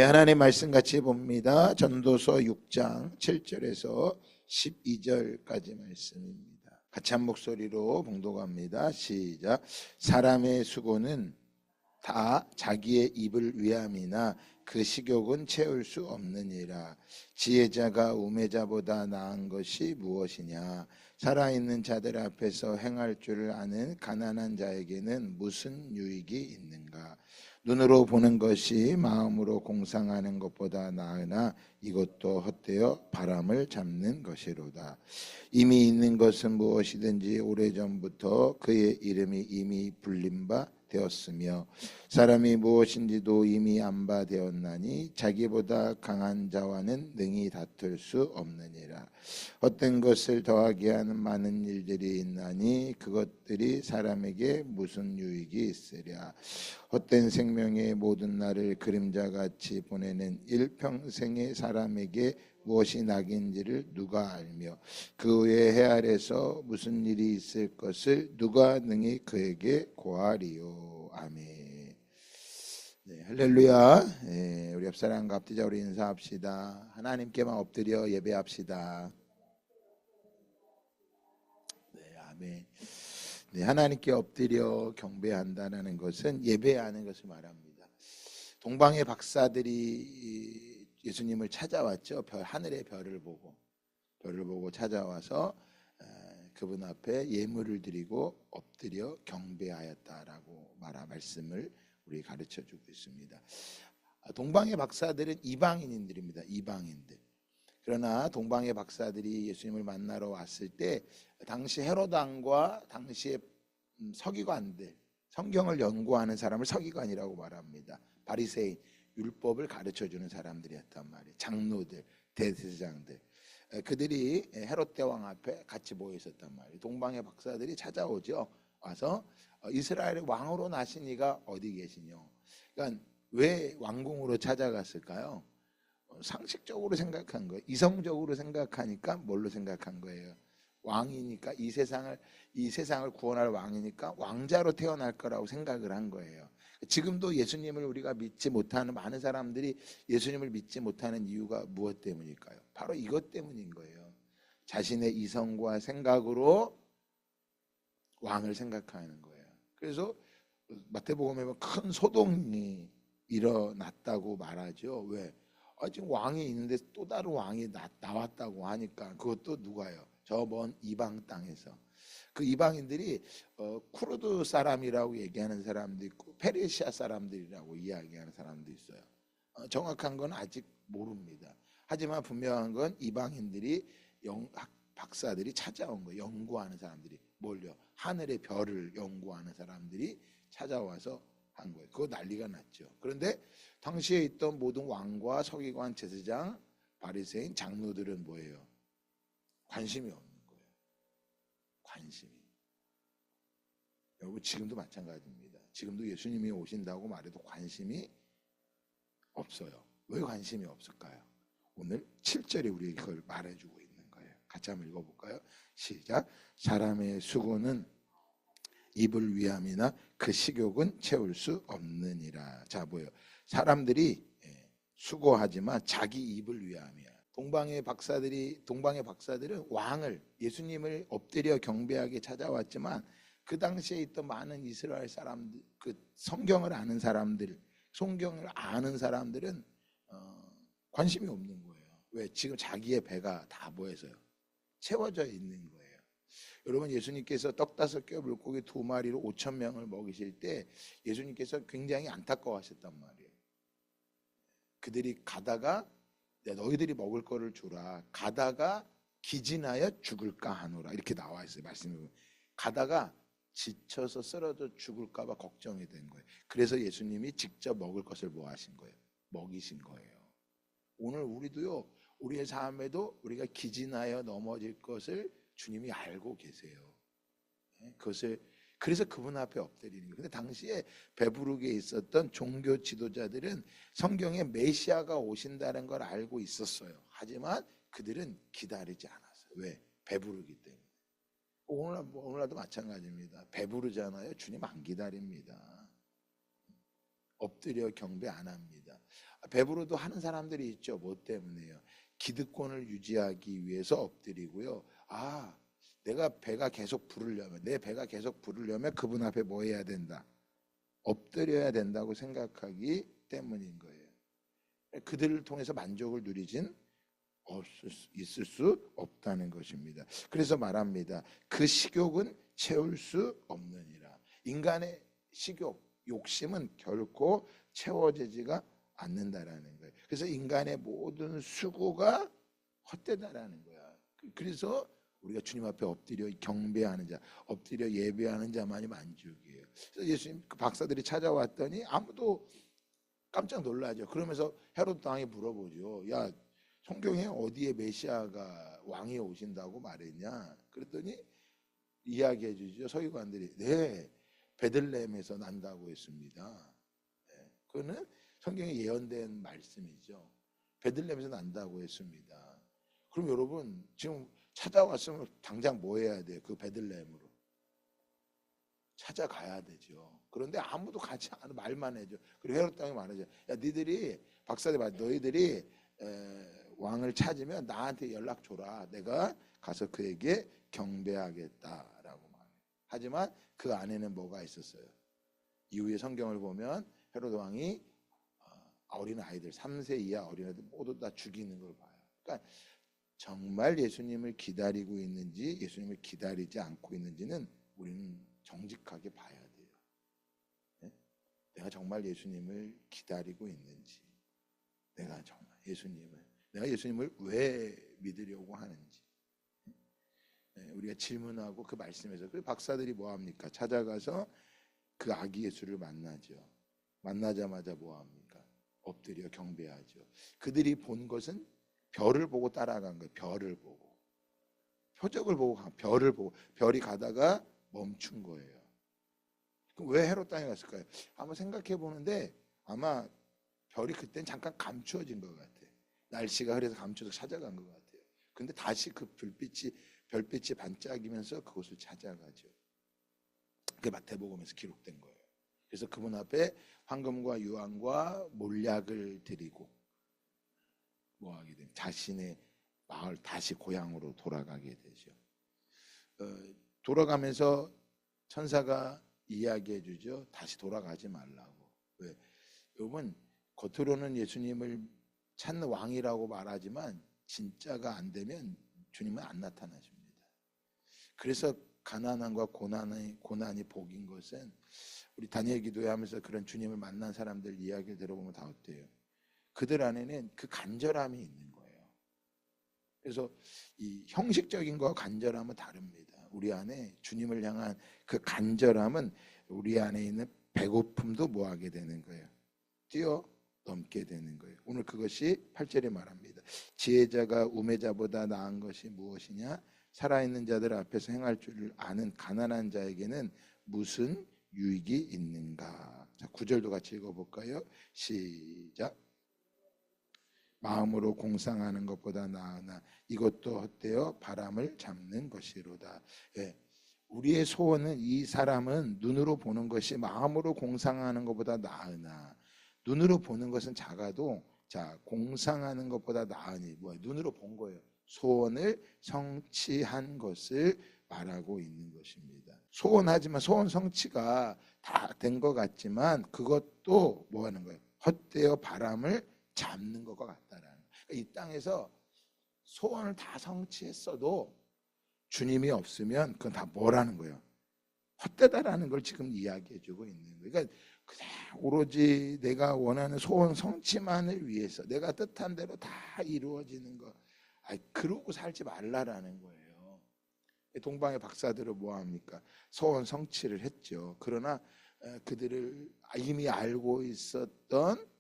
하나님 말씀 같이 봅니다. 전도서 6장 7절에서 12절까지 말씀입니다. 같이 한 목소리로 봉독합니다. 시작. 사람의 수고는 다 자기의 입을 위함이나 그 식욕은 채울 수 없느니라. 지혜자가 우매자보다 나은 것이 무엇이냐? 살아있는 자들 앞에서 행할 줄을 아는 가난한 자에게는 무슨 유익이 있는가? 눈으로 보는 것이 마음으로 공상하는 것보다 나으나 이것도 헛되어 바람을 잡는 것이로다. 이미 있는 것은 무엇이든지 오래전부터 그의 이름이 이미 불린 바 되었으며 사람이 무엇인지도 이미 안 바 되었나니 자기보다 강한 자와는 능히 다툴 수 없느니라. 헛된 것을 더하게 하는 많은 일들이 있나니 그것들이 사람에게 무슨 유익이 있으랴. 헛된 생명의 모든 날을 그림자같이 보내는 일평생의 사람에게 무엇이 낙인지를 누가 알며 그 후에 해 아래서 무슨 일이 있을 것을 누가 능히 그에게 고하리요. 아멘. 네, 할렐루야. 네, 우리 옆사람과 앞뒤자 우리 인사합시다. 하나님께만 엎드려 예배합시다. 네, 아멘. 네, 하나님께 엎드려 경배한다는 것은 예배하는 것을 말합니다. 동방의 박사들이 예수님을 찾아왔죠. 하늘의 별을 보고 찾아와서 그분 앞에 예물을 드리고 엎드려 경배하였다라고 말씀을 우리 가르쳐주고 있습니다. 동방의 박사들은 이방인들입니다. 이방인들. 그러나 동방의 박사들이 예수님을 만나러 왔을 때 당시 헤롯 왕과 당시의 서기관들, 성경을 연구하는 사람을 서기관이라고 말합니다. 바리새인, 율법을 가르쳐주는 사람들이었단 말이에요. 장로들, 대제사장들. 그들이 헤롯 대왕 앞에 같이 모여 있었단 말이에요. 동방의 박사들이 찾아오죠. 와서 이스라엘의 왕으로 나신 이가 어디 계시뇨? 그러니까 왜 왕궁으로 찾아갔을까요? 상식적으로 생각한 거예요. 이성적으로 생각하니까 뭘로 생각한 거예요? 왕이니까 이 세상을 구원할 왕이니까 왕자로 태어날 거라고 생각을 한 거예요. 지금도 예수님을 우리가 믿지 못하는 많은 사람들이 예수님을 믿지 못하는 이유가 무엇 때문일까요? 바로 이것 때문인 거예요. 자신의 이성과 생각으로 왕을 생각하는 거예요. 그래서 마태복음에 보면 큰 소동이 일어났다고 말하죠. 왜? 지금 왕이 있는데 또 다른 왕이 나왔다고 하니까 그것도 누가요? 저 먼 이방 땅에서. 그 이방인들이 쿠르드 사람이라고 얘기하는 사람도 있고 페르시아 사람들이라고 이야기하는 사람도 있어요. 정확한 건 아직 모릅니다. 하지만 분명한 건 이방인들이 박사들이 찾아온 거예요. 연구하는 사람들이 뭘요? 하늘의 별을 연구하는 사람들이 찾아와서 한 거예요. 그거 난리가 났죠. 그런데 당시에 있던 모든 왕과 서기관, 제사장, 바리새인, 장로들은 뭐예요? 관심이 없는 거예요. 관심이. 여러분 지금도 마찬가지입니다. 지금도 예수님이 오신다고 말해도 관심이 없어요. 왜 관심이 없을까요? 오늘 7절에 우리에게 그걸 말해주고 있는 거예요. 같이 한번 읽어볼까요? 시작. 사람의 수고는 입을 위함이나 그 식욕은 채울 수 없느니라. 자, 뭐예요? 사람들이 수고하지만 자기 입을 위함이야. 동방의 박사들은 왕을, 예수님을 엎드려 경배하게 찾아왔지만 그 당시에 있던 많은 이스라엘 사람들, 그 성경을 아는 사람들은 관심이 없는 거예요. 왜? 지금 자기의 배가 다 뭐해서요? 채워져 있는 거예요. 여러분, 예수님께서 떡 5개 물고기 2마리로 5,000명을 먹이실 때 예수님께서 굉장히 안타까워하셨단 말이에요. 그들이 가다가 너희들이 먹을 거를 주라. 가다가 기진하여 죽을까 하노라. 이렇게 나와 있어요. 말씀이 보면. 가다가 지쳐서 쓰러져 죽을까 봐 걱정이 된 거예요. 그래서 예수님이 직접 먹을 것을 뭐 하신 거예요? 먹이신 거예요. 오늘 우리도요. 우리의 삶에도 우리가 기진하여 넘어질 것을 주님이 알고 계세요. 그래서 그분 앞에 엎드리는 거예요. 근데 당시에 베부르게 있었던 종교 지도자들은 성경에 메시아가 오신다는 걸 알고 있었어요. 하지만 그들은 기다리지 않았어요. 왜? 배부르기 때문에. 오늘날도 마찬가지입니다. 배부르잖아요. 주님 안 기다립니다. 엎드려 경배 안 합니다. 배부르도 하는 사람들이 있죠. 뭐 때문에요? 기득권을 유지하기 위해서 엎드리고요. 내가 배가 계속 부르려면, 내 배가 계속 부르려면 그분 앞에 뭐 해야 된다? 엎드려야 된다고 생각하기 때문인 거예요. 그들을 통해서 만족을 누리진 있을 수 없다는 것입니다. 그래서 말합니다. 그 식욕은 채울 수 없느니라. 인간의 식욕, 욕심은 결코 채워지지가 않는다라는 거예요. 그래서 인간의 모든 수고가 헛되다라는 거야. 그래서 우리가 주님 앞에 엎드려 경배하는 자, 엎드려 예배하는 자만이 만족이에요. 그래서 예수님 그 박사들이 찾아왔더니 아무도 깜짝 놀라죠. 그러면서 헤롯 왕이 물어보죠. 야, 성경에 어디에 메시아가 왕이 오신다고 말했냐? 그랬더니 이야기해 주죠. 서기관들이 네, 베들레헴에서 난다고 했습니다. 네, 그거는 성경에 예언된 말씀이죠. 베들레헴에서 난다고 했습니다. 그럼 여러분 지금 찾아왔으면 당장 뭐 해야 돼요? 그 베들레헴으로 찾아가야 되죠. 그런데 아무도 같이 안 말만 해줘. 그리고 헤롯 왕이 말하죠. 야, 니들이 박사들 말 너희들이 왕을 찾으면 나한테 연락 줘라. 내가 가서 그에게 경배하겠다라고 말해요. 하지만 그 안에는 뭐가 있었어요? 이후에 성경을 보면 헤롯 왕이 어린 아이들 3세 이하 어린 아이들 모두 다 죽이는 걸 봐요. 그러니까 정말 예수님을 기다리고 있는지 예수님을 기다리지 않고 있는지는 우리는 정직하게 봐야 돼요. 네? 내가 정말 예수님을 기다리고 있는지, 내가 예수님을 왜 믿으려고 하는지, 네? 우리가 질문하고 그 말씀에서 그 박사들이 뭐 합니까? 찾아가서 그 아기 예수를 만나죠. 만나자마자 뭐 합니까? 엎드려 경배하죠. 그들이 본 것은 별을 보고 따라간 거예요. 별을 보고, 표적을 보고, 별을 보고, 별이 가다가 멈춘 거예요. 그럼 왜 헤롯 땅에 갔을까요? 한번 생각해 보는데 아마 별이 그땐 잠깐 감추어진 것 같아요. 날씨가 흐려서 감춰서 찾아간 것 같아요. 근데 다시 그 별빛이 반짝이면서 그곳을 찾아가죠. 그게 마태복음에서 기록된 거예요. 그래서 그분 앞에 황금과 유황과 몰약을 드리고 뭐하게 됩니다. 자신의 마을 다시 고향으로 돌아가게 되죠. 돌아가면서 천사가 이야기해 주죠. 다시 돌아가지 말라고. 왜? 여러분 겉으로는 예수님을 찾는 왕이라고 말하지만 진짜가 안 되면 주님은 안 나타나십니다. 그래서 가난함과 고난이 복인 것은 우리 다니엘 기도회하면서 그런 주님을 만난 사람들 이야기를 들어보면 다 어때요? 그들 안에는 그 간절함이 있는 거예요. 그래서 이 형식적인 거와 간절함은 다릅니다. 우리 안에 주님을 향한 그 간절함은 우리 안에 있는 배고픔도 뭐하게 되는 거예요? 뛰어넘게 되는 거예요. 오늘 그것이 8절에 말합니다. 지혜자가 우매자보다 나은 것이 무엇이냐? 살아있는 자들 앞에서 행할 줄을 아는 가난한 자에게는 무슨 유익이 있는가? 자, 9절도 같이 읽어볼까요? 시작. 마음으로 공상하는 것보다 나으나 이것도 헛되어 바람을 잡는 것이로다. 예. 우리의 소원은 이 사람은 눈으로 보는 것이 마음으로 공상하는 것보다 나으나 눈으로 보는 것은 작아도 자 공상하는 것보다 나으니 뭐야? 눈으로 본 거예요. 소원을 성취한 것을 말하고 있는 것입니다. 소원하지만 소원 성취가 다 된 것 같지만 그것도 뭐 하는 거예요? 헛되어 바람을 잡는 것과 같다라는 거예요. 이 땅에서 소원을 다 성취했어도 주님이 없으면 그건 다 뭐라는 거예요? 헛되다라는 걸 지금 이야기해주고 있는 거예요. 그러니까 그냥 오로지 내가 원하는 소원 성취만을 위해서 내가 뜻한 대로 다 이루어지는 거, 그러고 살지 말라라는 거예요. 동방의 박사들은 뭐 합니까? 소원 성취를 했죠. 그러나 그들을 이미 알고 있었던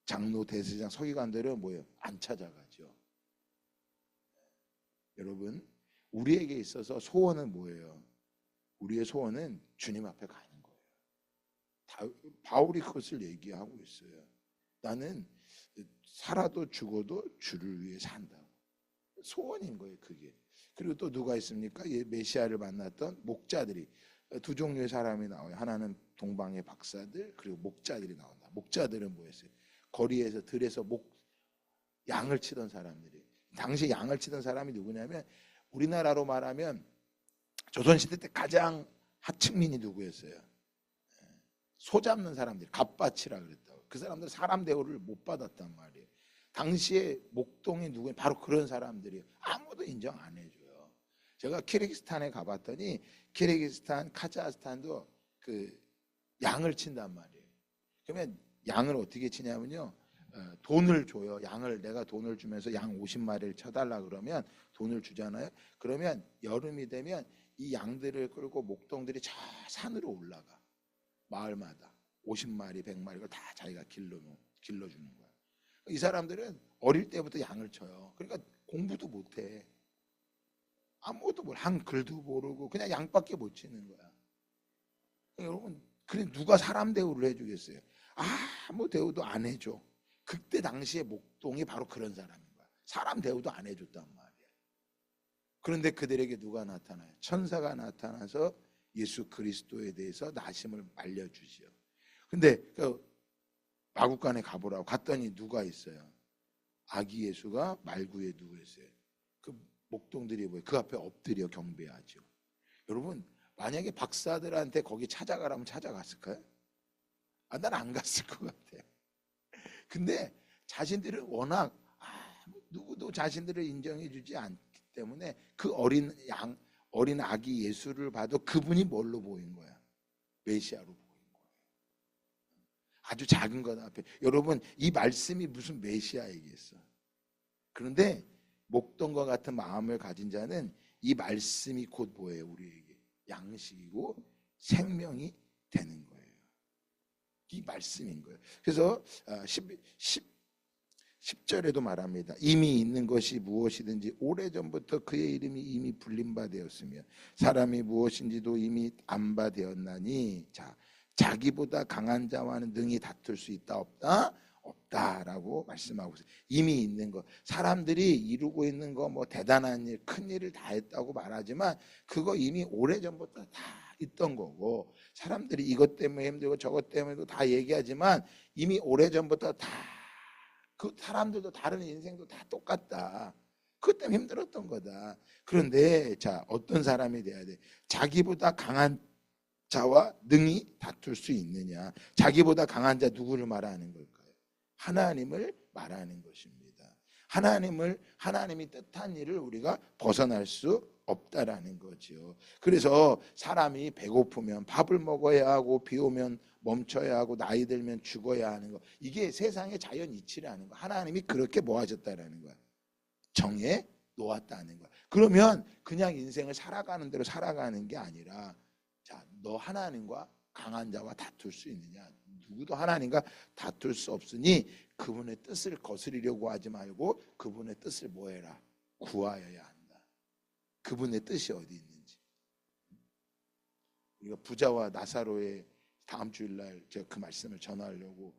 장로, 대제사장, 서기관들은 뭐예요? 안 찾아가죠. 여러분, 우리에게 있어서 소원은 뭐예요? 우리의 소원은 주님 앞에 가는 거예요. 바울이 그것을 얘기하고 있어요. 나는 살아도 죽어도 주를 위해 산다고. 소원인 거예요, 그게. 그리고 또 누가 있습니까? 메시아를 만났던 목자들이 두 종류의 사람이 나와요. 하나는 동방의 박사들, 그리고 목자들이 나온다. 목자들은 뭐였어요? 거리에서 들에서 양을 치던 사람들이. 당시 양을 치던 사람이 누구냐면 우리나라로 말하면 조선시대 때 가장 하층민이 누구였어요? 소 잡는 사람들, 갑바치라 그랬다고. 그 사람들은 사람 대우를 못 받았단 말이에요. 당시에 목동이 누구냐? 바로 그런 사람들이에요. 아무도 인정 안 해줘요. 제가 키르기스탄에 가봤더니 키르기스탄, 카자흐스탄도 그 양을 친단 말이에요. 그러면 양을 어떻게 치냐면요. 돈을 줘요. 내가 돈을 주면서 양 50마리를 쳐달라 그러면 돈을 주잖아요. 그러면 여름이 되면 이 양들을 끌고 목동들이 저 산으로 올라가. 마을마다 50마리, 100마리를 다 자기가 길러주는 거야. 이 사람들은 어릴 때부터 양을 쳐요. 그러니까 공부도 못해. 아무것도 모르고 한글도 모르고 그냥 양밖에 못 치는 거야. 여러분, 그래 누가 사람 대우를 해주겠어요? 아무 대우도 안 해줘. 그때 당시에 목동이 바로 그런 사람인 거야. 사람 대우도 안 해줬단 말이야. 그런데 그들에게 누가 나타나요? 천사가 나타나서 예수 그리스도에 대해서 나심을 알려주지요. 근데 그 마국간에 가보라고 갔더니 누가 있어요? 아기 예수가 말구에 누워 있어요. 그 목동들이 뭐예요? 그 앞에 엎드려 경배하죠. 여러분, 만약에 박사들한테 거기 찾아가라면 찾아갔을까요? 난 안 갔을 것 같아요. 근데 자신들은 워낙 누구도 자신들을 인정해 주지 않기 때문에 그 어린 아기 예수를 봐도 그분이 뭘로 보인 거야? 메시아로 보인 거예요. 아주 작은 것 앞에. 여러분, 이 말씀이 무슨 메시아이겠어? 그런데 목동과 같은 마음을 가진 자는 이 말씀이 곧 뭐예요? 우리에게 양식이고 생명이 되는 거예요. 이 말씀인 거예요. 그래서 10절에도 말합니다. 이미 있는 것이 무엇이든지 오래전부터 그의 이름이 이미 불린 바 되었으며 사람이 무엇인지도 이미 안 바 되었나니 자기보다 강한 자와는 능히 다툴 수 있다 없다? 없다라고 말씀하고 있어요. 이미 있는 것, 사람들이 이루고 있는 거 뭐 대단한 일, 큰 일을 다 했다고 말하지만 그거 이미 오래전부터 다 있던 거고, 사람들이 이것 때문에 힘들고 저것 때문에도 다 얘기하지만 이미 오래전부터 다 그 사람들도 다른 인생도 다 똑같다. 그것 때문에 힘들었던 거다. 그런데 어떤 사람이 돼야 돼? 자기보다 강한 자와 능히 다툴 수 있느냐? 자기보다 강한 자 누구를 말하는 걸까요? 하나님을 말하는 것입니다. 하나님이 뜻한 일을 우리가 벗어날 수 없다라는 거죠. 그래서 사람이 배고프면 밥을 먹어야 하고 비 오면 멈춰야 하고 나이 들면 죽어야 하는 거, 이게 세상의 자연 이치라는 거. 하나님이 그렇게 뭐 하셨다라는 거야? 정해 놓았다는 거야. 그러면 그냥 인생을 살아가는 대로 살아가는 게 아니라 너 하나님과 강한 자와 다툴 수 있느냐? 누구도 하나님과 다툴 수 없으니 그분의 뜻을 거스리려고 하지 말고 그분의 뜻을 뭐 해라? 구하여야 한다. 그분의 뜻이 어디 있는지. 우리가 부자와 나사로의 다음 주일날 제가 그 말씀을 전하려고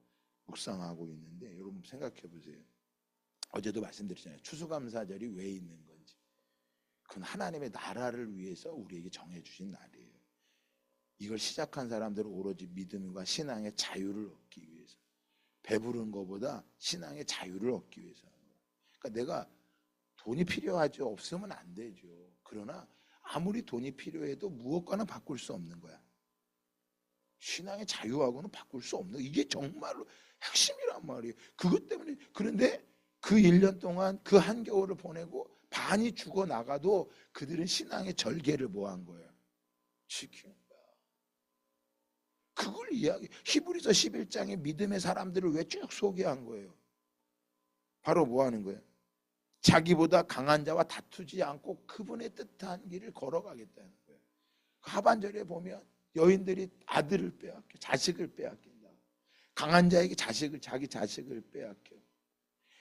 묵상하고 있는데, 여러분 생각해 보세요. 어제도 말씀드렸잖아요. 추수감사절이 왜 있는 건지. 그건 하나님의 나라를 위해서 우리에게 정해주신 날이에요. 이걸 시작한 사람들은 오로지 믿음과 신앙의 자유를 얻기 위해서, 배부른 것보다 신앙의 자유를 얻기 위해서 하는 거예요. 그러니까 내가 돈이 필요하죠. 없으면 안 되죠. 그러나 아무리 돈이 필요해도 무엇과는 바꿀 수 없는 거야. 신앙의 자유하고는 바꿀 수 없는, 이게 정말로 핵심이란 말이에요. 그것 때문에. 그런데 그 1년 동안 그 한겨울을 보내고 반이 죽어나가도 그들은 신앙의 절개를 뭐 한 거예요? 지키는 거야. 그걸 히브리서 11장의 믿음의 사람들을 왜 쭉 소개한 거예요? 바로 뭐 하는 거예요? 자기보다 강한 자와 다투지 않고 그분의 뜻한 길을 걸어가겠다는 거예요. 하반절에 보면 여인들이 아들을 빼앗겨, 자식을 빼앗긴다. 강한 자에게 자기 자식을 빼앗겨.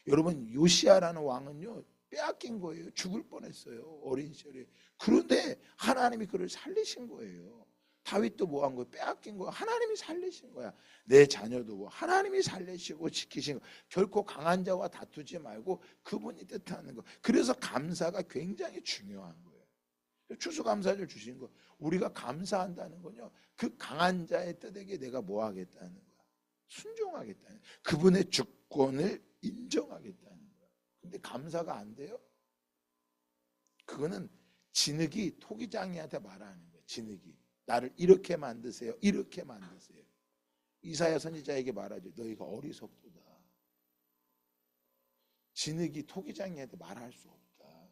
여러분, 요시야라는 왕은요 빼앗긴 거예요. 죽을 뻔했어요, 어린 시절에. 그런데 하나님이 그를 살리신 거예요. 다윗도 뭐 한 거예요? 빼앗긴 거야. 하나님이 살리신 거야. 내 자녀도 뭐 하나님이 살리시고 지키신 거. 결코 강한 자와 다투지 말고 그분이 뜻하는 거. 그래서 감사가 굉장히 중요한 거예요. 추수감사절 주신 거, 우리가 감사한다는 건요, 그 강한 자의 뜻에게 내가 뭐 하겠다는 거야? 순종하겠다는 거예요. 그분의 주권을 인정하겠다는 거예요. 근데 감사가 안 돼요? 그거는 진흙이 토기장이한테 말하는 거예요. 진흙이 나를 이렇게 만드세요. 이렇게 만드세요. 이사야 선지자에게 말하죠. 너희가 어리석도다. 진흙이 토기장이한테 말할 수 없다.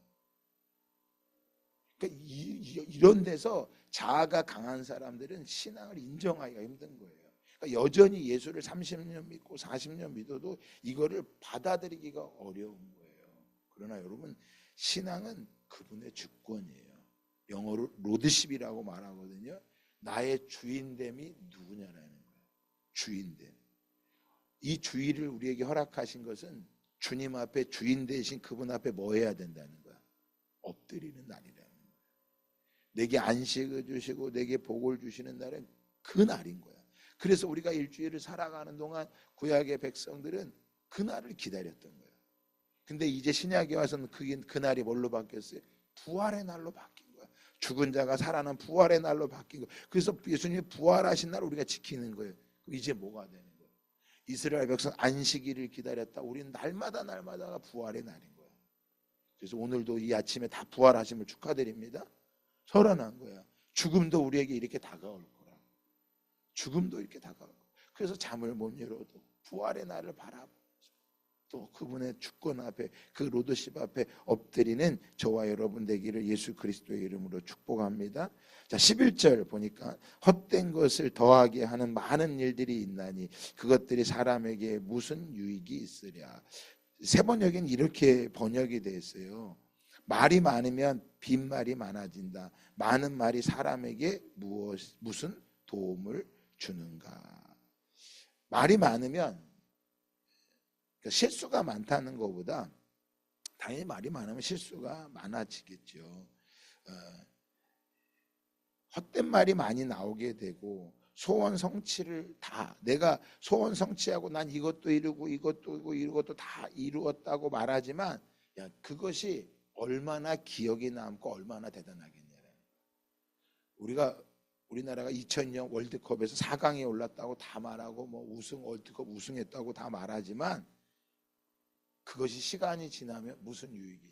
그러니까 이런 데서 자아가 강한 사람들은 신앙을 인정하기가 힘든 거예요. 그러니까 여전히 예수를 30년 믿고 40년 믿어도 이거를 받아들이기가 어려운 거예요. 그러나 여러분, 신앙은 그분의 주권이에요. 영어로 로드십이라고 말하거든요. 나의 주인됨이 누구냐라는 거예요. 주인됨. 이 주의를 우리에게 허락하신 것은 주님 앞에 주인 되신 그분 앞에 뭐 해야 된다는 거야? 엎드리는 날이라는 거야. 내게 안식을 주시고 내게 복을 주시는 날은 그 날인 거야. 그래서 우리가 일주일을 살아가는 동안 구약의 백성들은 그 날을 기다렸던 거야. 근데 이제 신약에 와서는 그 날이 뭘로 바뀌었어요? 부활의 날로 바뀐 거야. 죽은 자가 살아난 부활의 날로 바뀐 거야. 그래서 예수님이 부활하신 날 우리가 지키는 거예요. 이제 뭐가 되는 거예요? 이스라엘 백성 안식일을 기다렸다. 우리는 날마다가 부활의 날인 거야. 그래서 오늘도 이 아침에 다 부활하심을 축하드립니다. 설어난 거야. 죽음도 우리에게 이렇게 다가올 거라. 죽음도 이렇게 다가올 거야. 그래서 잠을 못 열어도 부활의 날을 바라보면서 또 그분의 주권 앞에, 그 로드십 앞에 엎드리는 저와 여러분 되기를 예수 그리스도의 이름으로 축복합니다. 자, 11절 보니까 헛된 것을 더하게 하는 많은 일들이 있나니 그것들이 사람에게 무슨 유익이 있으랴. 세 번역엔 이렇게 번역이 되어 있어요. 말이 많으면 빈말이 많아진다. 많은 말이 사람에게 무슨 도움을 주는가. 말이 많으면, 그러니까 실수가 많다는 것보다 당연히 말이 많으면 실수가 많아지겠죠. 헛된 말이 많이 나오게 되고 소원 성취를 다 내가 소원 성취하고 난 이것도 이루고 이것도 이루고 이것도 다 이루었다고 말하지만 야, 그것이 얼마나 기억에 남고 얼마나 대단하겠냐. 우리나라가 2002년 월드컵에서 4강에 올랐다고 다 말하고 뭐 월드컵 우승했다고 다 말하지만 그것이 시간이 지나면 무슨 유익이냐.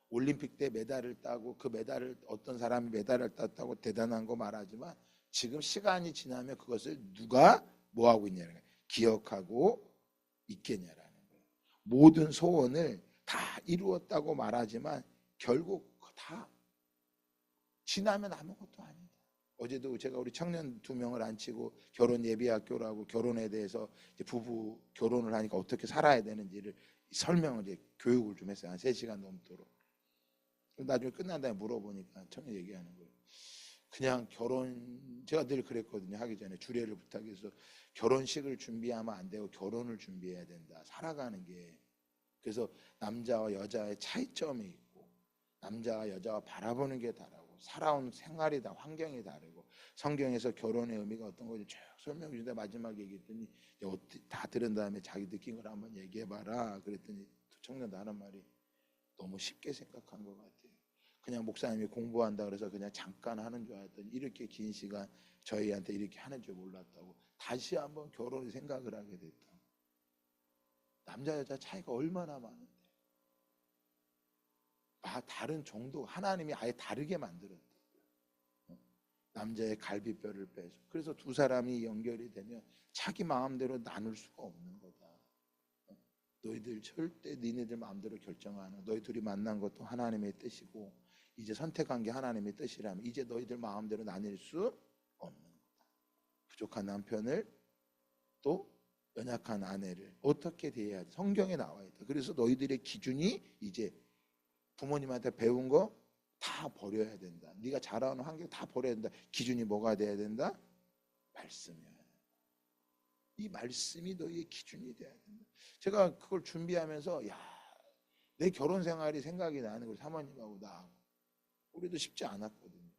올림픽 때 메달을 따고 그 메달을 어떤 사람이 메달을 땄다고 대단한 거 말하지만 지금 시간이 지나면 그것을 누가 뭐하고 있냐는 거예요. 기억하고 있겠냐라는 거예요. 모든 소원을 다 이루었다고 말하지만 결국 다 지나면 아무것도 아니다. 어제도 제가 우리 청년 2명을 앉히고 결혼 예비학교라고 결혼에 대해서 이제 부부 결혼을 하니까 어떻게 살아야 되는지를 설명을 이제 교육을 좀 했어요. 한 3시간 넘도록. 나중에 끝난 다음에 물어보니까 청년 얘기하는 거예요. 그냥 제가 늘 그랬거든요. 하기 전에 주례를 부탁해서 결혼식을 준비하면 안 되고 결혼을 준비해야 된다. 살아가는 게. 그래서 남자와 여자의 차이점이 있고 남자와 여자가 바라보는 게 다르고 살아온 생활이 다 환경이 다르고 성경에서 결혼의 의미가 어떤 건지 쭉 설명해 주는데 마지막에 얘기했더니 다 들은 다음에 자기 느낀 걸 한번 얘기해봐라. 그랬더니 청년도 하는 말이 너무 쉽게 생각한 것 같아요. 그냥 목사님이 공부한다 그래서 그냥 잠깐 하는 줄 알았더니 이렇게 긴 시간 저희한테 이렇게 하는 줄 몰랐다고 다시 한번 결혼을 생각을 하게 됐다. 남자 여자 차이가 얼마나 많은데 다른 정도 하나님이 아예 다르게 만들었다. 남자의 갈비뼈를 빼서 그래서 두 사람이 연결이 되면 자기 마음대로 나눌 수가 없는 거다. 너희들 절대 니네들 마음대로 결정하는 너희 둘이 만난 것도 하나님의 뜻이고 이제 선택한 게 하나님의 뜻이라면 이제 너희들 마음대로 나눌 수 없는 거다. 부족한 남편을 또 연약한 아내를 어떻게 대해야 돼? 성경에 나와 있다. 그래서 너희들의 기준이 이제 부모님한테 배운 거 다 버려야 된다. 네가 자라오는 환경 다 버려야 된다. 기준이 뭐가 돼야 된다? 말씀이야. 이 말씀이 너희의 기준이 돼야 된다. 제가 그걸 준비하면서 내 결혼 생활이 생각이 나는 걸 사모님하고 나하고 우리도 쉽지 않았거든요.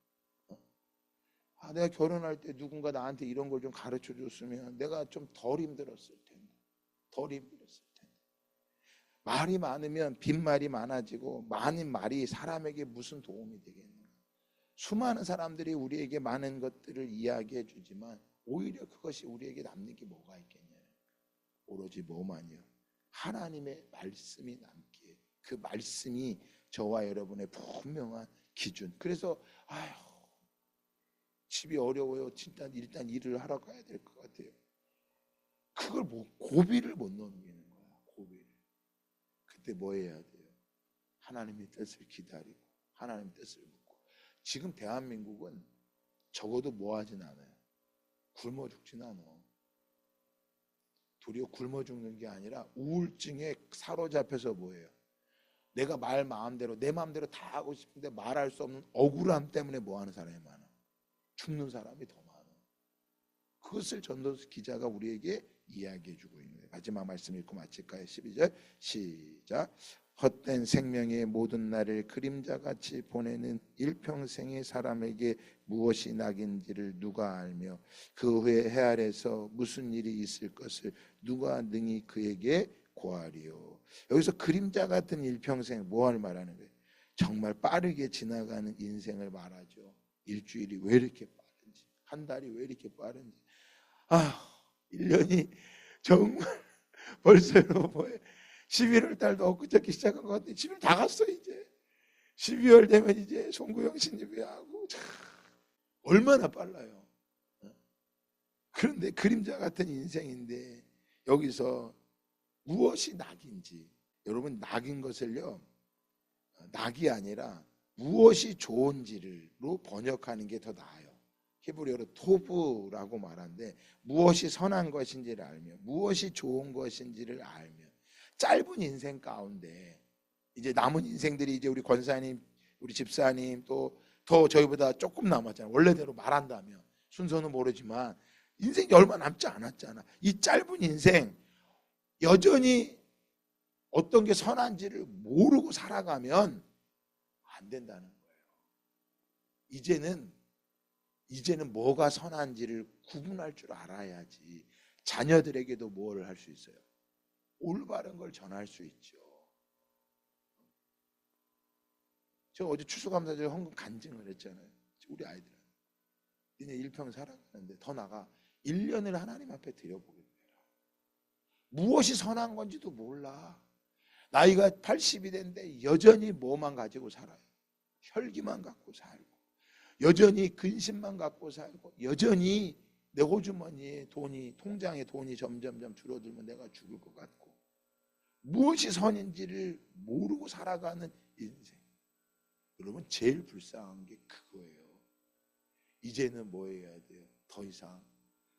내가 결혼할 때 누군가 나한테 이런 걸 좀 가르쳐 줬으면 내가 좀 덜 힘들었을 텐데. 말이 많으면 빈말이 많아지고 많은 말이 사람에게 무슨 도움이 되겠는가. 수많은 사람들이 우리에게 많은 것들을 이야기해 주지만 오히려 그것이 우리에게 남는 게 뭐가 있겠냐. 오로지 뭐만요? 하나님의 말씀이 남기에. 그 말씀이 저와 여러분의 분명한 기준. 그래서 아휴, 집이 어려워요. 진짜 일단 일을 하러 가야 될 것 같아요. 그걸 고비를 못 넘기는 거야. 고비를. 그때 뭐 해야 돼요? 하나님의 뜻을 기다리고 하나님의 뜻을 묻고. 지금 대한민국은 적어도 뭐 하진 않아요. 굶어 죽진 않아. 도리어 굶어 죽는 게 아니라 우울증에 사로잡혀서 뭐예요? 내가 마음대로 내 마음대로 다 하고 싶은데 말할 수 없는 억울함 때문에 뭐 하는 사람이 많아. 죽는 사람이 더 많아. 그것을 전도서 기자가 우리에게 이야기해 주고 있는 거예요. 마지막 말씀 읽고 마칠까요? 12절 시작. 헛된 생명의 모든 날을 그림자같이 보내는 일평생의 사람에게 무엇이 낙인지를 누가 알며 그 후에 해 아래서 무슨 일이 있을 것을 누가 능히 그에게 고하리요. 여기서 그림자 같은 일평생 뭐를 말하는 거예요? 정말 빠르게 지나가는 인생을 말하죠. 일주일이 왜 이렇게 빠른지, 한 달이 왜 이렇게 빠른지. 1년이 정말 벌써 뭐예요? 11월 달도 엊그저께 시작한 것 같은데 11월 다 갔어 이제. 12월 되면 이제 송구영 신입이 하고 얼마나 빨라요. 그런데 그림자 같은 인생인데 여기서 무엇이 낙인지, 여러분 낙인 것을요, 낙이 아니라 무엇이 좋은지로 번역하는 게 더 나아요. 히브리어로 토브라고 말하는데 무엇이 선한 것인지를 알며 무엇이 좋은 것인지를 알며 짧은 인생 가운데 이제 남은 인생들이 이제 우리 권사님, 우리 집사님 또 더 저희보다 조금 남았잖아요. 원래대로 말한다면 순서는 모르지만 인생이 얼마 남지 않았잖아. 이 짧은 인생 여전히 어떤 게 선한지를 모르고 살아가면 안 된다는 거예요. 이제는 뭐가 선한지를 구분할 줄 알아야지 자녀들에게도 뭘 할 수 있어요? 올바른 걸 전할 수 있죠. 제가 어제 추수감사절 헌금 간증을 했잖아요. 우리 아이들한테. 니네 일평 살아가는데 더 나가 1년을 하나님 앞에 드려보겠다. 무엇이 선한 건지도 몰라. 나이가 80이 됐는데 여전히 뭐만 가지고 살아요. 혈기만 갖고 살고 여전히 근심만 갖고 살고 여전히 내 호주머니에 돈이, 통장에 돈이 점점점 줄어들면 내가 죽을 것 같고 무엇이 선인지를 모르고 살아가는 인생. 여러분 제일 불쌍한 게 그거예요. 이제는 뭐 해야 돼요? 더 이상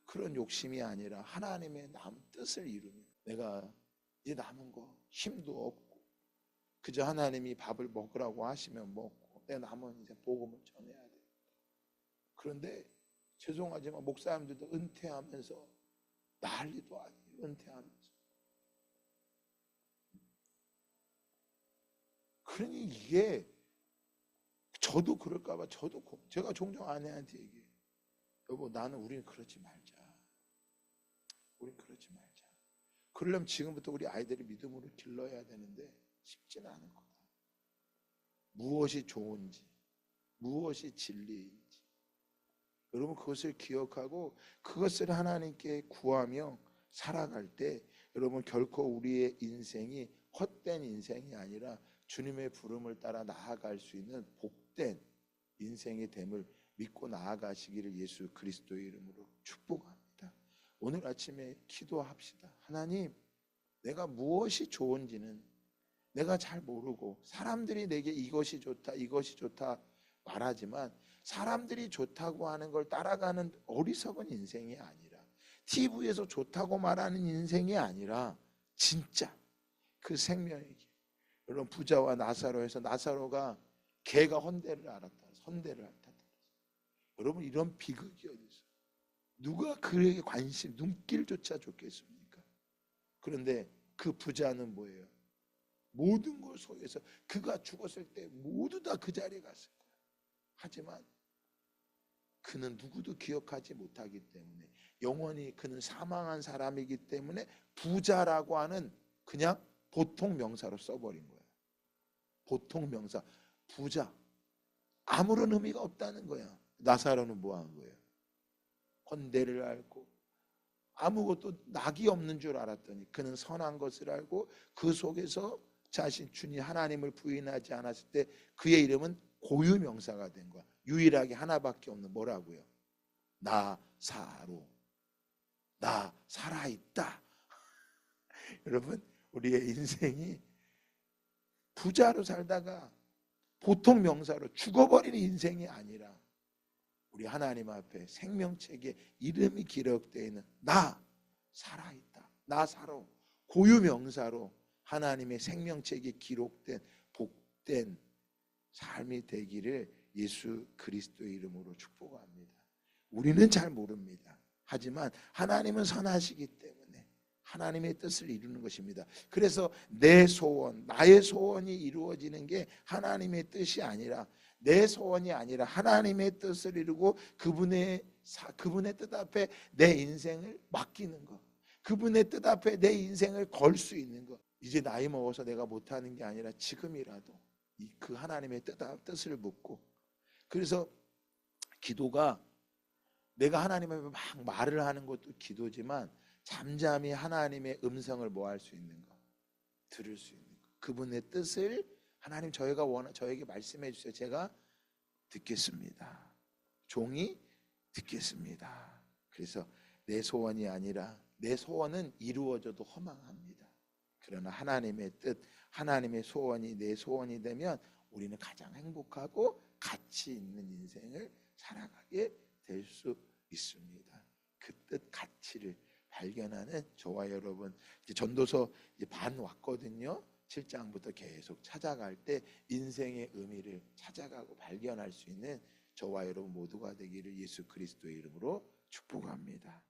그런 욕심이 아니라 하나님의 뜻을 이루며 내가 이제 남은 거 힘도 없고 그저 하나님이 밥을 먹으라고 하시면 먹고 내 남은 이제 복음을 전해야 돼. 그런데 죄송하지만 목사님들도 은퇴하면서 난리도 아니에요. 은퇴하면서. 그러니 이게 저도 그럴까봐 제가 종종 아내한테 얘기해요. 여보 우리는 그러지 말자. 우린 그러지 말자. 그러려면 지금부터 우리 아이들의 믿음으로 길러야 되는데 쉽지는 않은 거다. 무엇이 좋은지, 무엇이 진리인지. 여러분 그것을 기억하고 그것을 하나님께 구하며 살아갈 때 여러분 결코 우리의 인생이 헛된 인생이 아니라 주님의 부름을 따라 나아갈 수 있는 복된 인생이 됨을 믿고 나아가시기를 예수 그리스도의 이름으로 축복합니다. 오늘 아침에 기도합시다. 하나님, 내가 무엇이 좋은지는 내가 잘 모르고 사람들이 내게 이것이 좋다 말하지만 사람들이 좋다고 하는 걸 따라가는 어리석은 인생이 아니라 TV에서 좋다고 말하는 인생이 아니라 진짜 그 생명의 길. 여러분 부자와 나사로에서 나사로가 개가 헌대를 알았다. 선대를 알았다. 여러분 이런 비극이 어디 있어요? 누가 그에게 눈길조차 줬겠습니까? 그런데 그 부자는 뭐예요? 모든 걸 소유해서 그가 죽었을 때 모두 다 그 자리에 갔을 거예요. 하지만 그는 누구도 기억하지 못하기 때문에 영원히 그는 사망한 사람이기 때문에 부자라고 하는 그냥 보통 명사로 써버린 거야. 보통 명사, 부자. 아무런 의미가 없다는 거야. 나사로는 뭐 한 거예요? 헌대를 앓고 아무것도 낙이 없는 줄 알았더니 그는 선한 것을 알고 그 속에서 자신 주님 하나님을 부인하지 않았을 때 그의 이름은 고유명사가 된 거야. 유일하게 하나밖에 없는 뭐라고요? 나사로. 나 살아있다. 여러분, 우리의 인생이 부자로 살다가 보통 명사로 죽어버리는 인생이 아니라 우리 하나님 앞에 생명책에 이름이 기록되어 있는 나 살아있다. 나 살아. 고유명사로 하나님의 생명책에 기록된 복된 삶이 되기를 예수 그리스도의 이름으로 축복합니다. 우리는 잘 모릅니다. 하지만 하나님은 선하시기 때문에 하나님의 뜻을 이루는 것입니다. 그래서 내 소원, 나의 소원이 이루어지는 게 하나님의 뜻이 아니라 내 소원이 아니라 하나님의 뜻을 이루고 그분의 뜻 앞에 내 인생을 맡기는 것, 그분의 뜻 앞에 내 인생을 걸 수 있는 것. 이제 나이 먹어서 내가 못하는 게 아니라 지금이라도 그 하나님의 뜻을 묻고, 그래서 기도가 내가 하나님 앞에 막 말을 하는 것도 기도지만 잠잠히 하나님의 음성을 뭐 할 수 있는 것, 들을 수 있는 것, 그분의 뜻을 하나님 저에게 말씀해 주세요. 제가 듣겠습니다. 종이 듣겠습니다. 그래서 내 소원이 아니라 내 소원은 이루어져도 허망합니다. 그러나 하나님의 뜻, 하나님의 소원이 내 소원이 되면 우리는 가장 행복하고 가치 있는 인생을 살아가게 될 수 있습니다. 그 뜻 가치를 발견하는 저와 여러분, 이제 전도서 이제 반 왔거든요. 7장부터 계속 찾아갈 때 인생의 의미를 찾아가고 발견할 수 있는 저와 여러분 모두가 되기를 예수 그리스도의 이름으로 축복합니다.